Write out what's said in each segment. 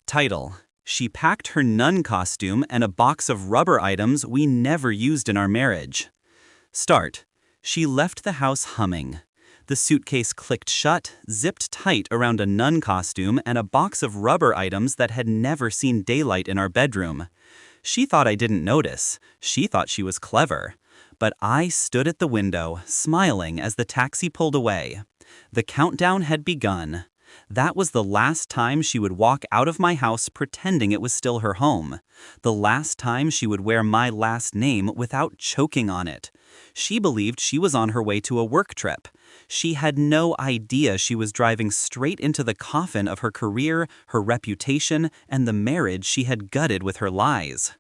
Title: She packed her nun costume and a box of rubber items we never used in our marriage. Start: She left the house humming. The suitcase clicked shut, zipped tight around a nun costume and a box of rubber items that had never seen daylight in our bedroom. She thought I didn't notice. She thought she was clever. But I stood at the window, smiling as the taxi pulled away. The countdown had begun. That was the last time she would walk out of my house pretending it was still her home. The last time she would wear my last name without choking on it. She believed she was on her way to a work trip. She had no idea she was driving straight into the coffin of her career, her reputation, and the marriage she had gutted with her lies.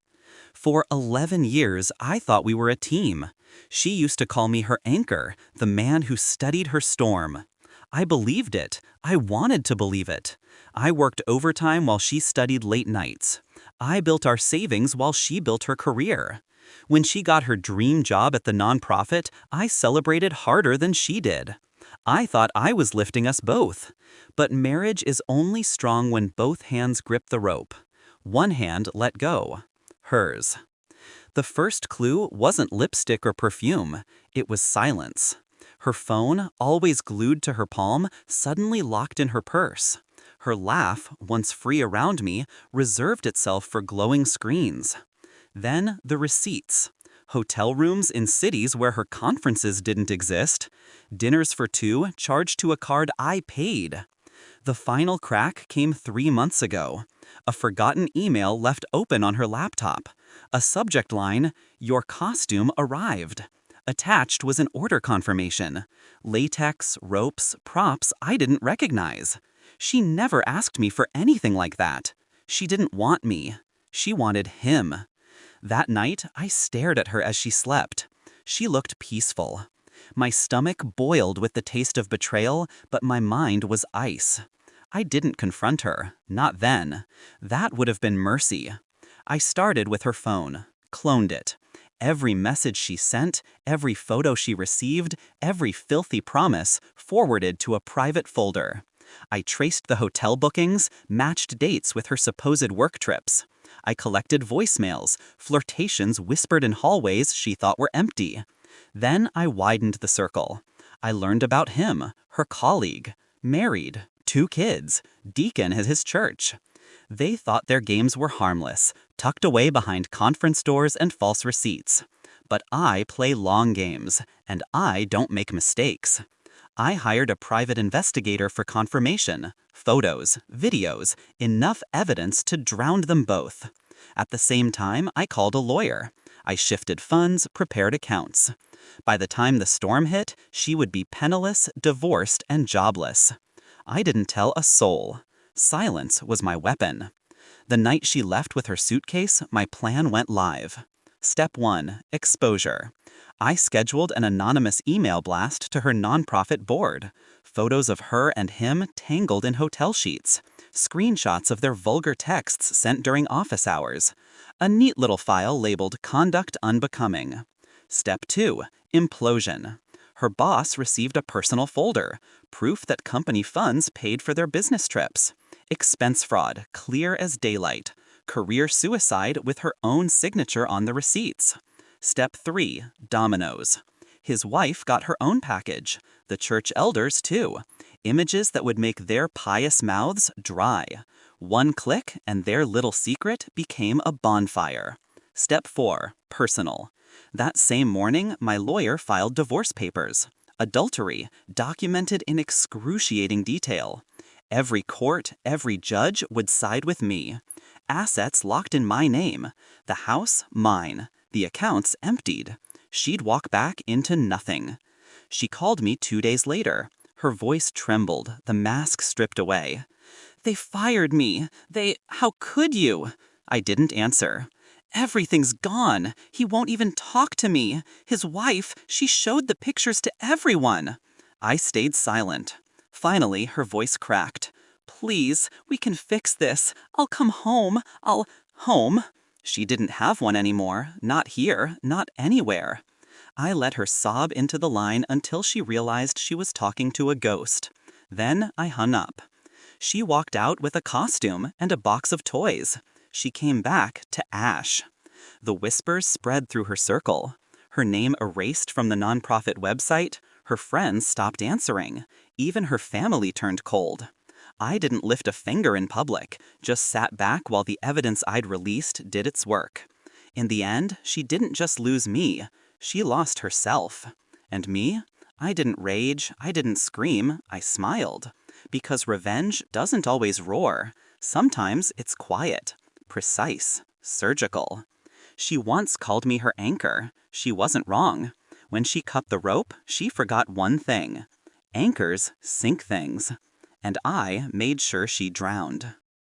For 11 years, I thought we were a team. She used to call me her anchor, the man who studied her storm. I believed it. I wanted to believe it. I worked overtime while she studied late nights. I built our savings while she built her career. When she got her dream job at the nonprofit, I celebrated harder than she did. I thought I was lifting us both. But marriage is only strong when both hands grip the rope. One hand let go. Hers. The first clue wasn't lipstick or perfume. It was silence. Her phone, always glued to her palm, suddenly locked in her purse. Her laugh, once free around me, reserved itself for glowing screens. Then the receipts. Hotel rooms in cities where her conferences didn't exist. Dinners for two charged to a card I paid. The final crack came 3 months ago. A forgotten email left open on her laptop. A subject line, "Your costume arrived." Attached was an order confirmation. Latex, ropes, props I didn't recognize. She never asked me for anything like that. She didn't want me. She wanted him. That night, I stared at her as she slept. She looked peaceful. My stomach boiled with the taste of betrayal, but my mind was ice. I didn't confront her. Not then. That would have been mercy. I started with her phone. Cloned it. Every message she sent, every photo she received, every filthy promise forwarded to a private folder. I traced the hotel bookings, matched dates with her supposed work trips. I collected voicemails, flirtations whispered in hallways she thought were empty. Then I widened the circle. I learned about him, her colleague, married, 2 kids, deacon at his church. They thought their games were harmless, tucked away behind conference doors and false receipts. But I play long games, and I don't make mistakes. I hired a private investigator for confirmation, photos, videos, enough evidence to drown them both. At the same time, I called a lawyer. I shifted funds, prepared accounts. By the time the storm hit, she would be penniless, divorced, and jobless. I didn't tell a soul. Silence was my weapon. The night she left with her suitcase, my plan went live. Step 1. Exposure. I scheduled an anonymous email blast to her nonprofit board. Photos of her and him tangled in hotel sheets. Screenshots of their vulgar texts sent during office hours. A neat little file labeled Conduct Unbecoming. Step 2. Implosion. Her boss received a personal folder. Proof that company funds paid for their business trips. Expense fraud, clear as daylight. Career suicide with her own signature on the receipts. Step 3. Dominoes. His wife got her own package. The church elders, too. Images that would make their pious mouths dry. One click and their little secret became a bonfire. Step 4. Personal. That same morning, my lawyer filed divorce papers. Adultery, documented in excruciating detail. Every court, every judge would side with me. Assets locked in my name. The house, mine. The accounts emptied. She'd walk back into nothing. She called me 2 days later. Her voice trembled, the mask stripped away. "They fired me. How could you?" I didn't answer. "Everything's gone. He won't even talk to me. His wife, she showed the pictures to everyone." I stayed silent. Finally, her voice cracked. "Please, we can fix this. I'll come home. Home?" She didn't have one anymore. Not here. Not anywhere. I let her sob into the line until she realized she was talking to a ghost. Then I hung up. She walked out with a costume and a box of toys. She came back to ash. The whispers spread through her circle. Her name erased from the nonprofit website. Her friends stopped answering. Even her family turned cold. I didn't lift a finger in public, just sat back while the evidence I'd released did its work. In the end, she didn't just lose me. She lost herself. And me? I didn't rage, I didn't scream, I smiled. Because revenge doesn't always roar. Sometimes it's quiet, precise, surgical. She once called me her anchor. She wasn't wrong. When she cut the rope, she forgot one thing. Anchors sink things. And I made sure she drowned.